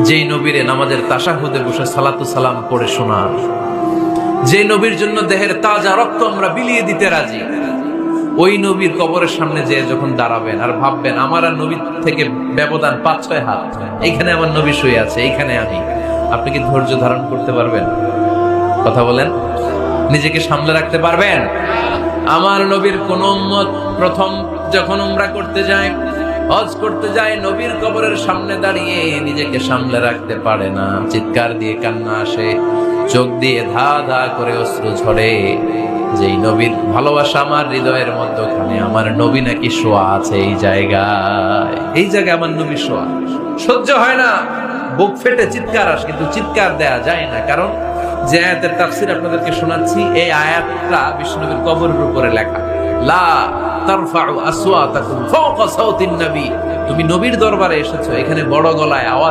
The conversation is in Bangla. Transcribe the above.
যেই নবীরে নামাজের তাশাহুদে বসে সালাতু সালাম পড়ে শোনা, যে নবীর জন্য দেহের তাজা রক্ত আমরা বিলিয়ে দিতে রাজি, ওই নবীর কবরের সামনে যে যখন দাঁড়াবেন আর ভাববেন আমার আর নবীর থেকে ব্যবধান 5-6 হাত, এইখানে আমার নবী শুয়ে আছে, এইখানে আমি, আপনি কি ধৈর্য ধারণ করতে পারবেন? কথা বলেন, নিজেকে সামলে রাখতে পারবেন? আমার নবীর কোন উম্মত প্রথম যখন উমরা করতে যায়, হজ করতে যায়, নবীর কবরের সামনে দাঁড়িয়ে নিজেকে সামলে রাখতে পারে না, চিৎকার দিয়ে কান্না আসে, চোখ দিয়ে ধা ধা করে অশ্রু ঝরে। যেই নবীর ভালোবাসা আমার হৃদয়ের মধ্যখানে, আমার নবী নাকি শোয়া আছে এই জায়গায় আমার নবী শোয়া, সহ্য হয় না, বুক ফেটে চিৎকার আসে, কিন্তু চিৎকার দেয়া যায় না। কারণ যে আয়াতের তাফসীর আপনাদেরকে শোনাচ্ছি, এই আয়াতটা বিশ্বনবীর কবরের উপরে লেখা, লা তারফাউ আসওয়াতাকুম ফাওকা সাওতিন নবী। তুমি নবীর দরবারে এসেছো, এখানে বড় গলায় আওয়াজ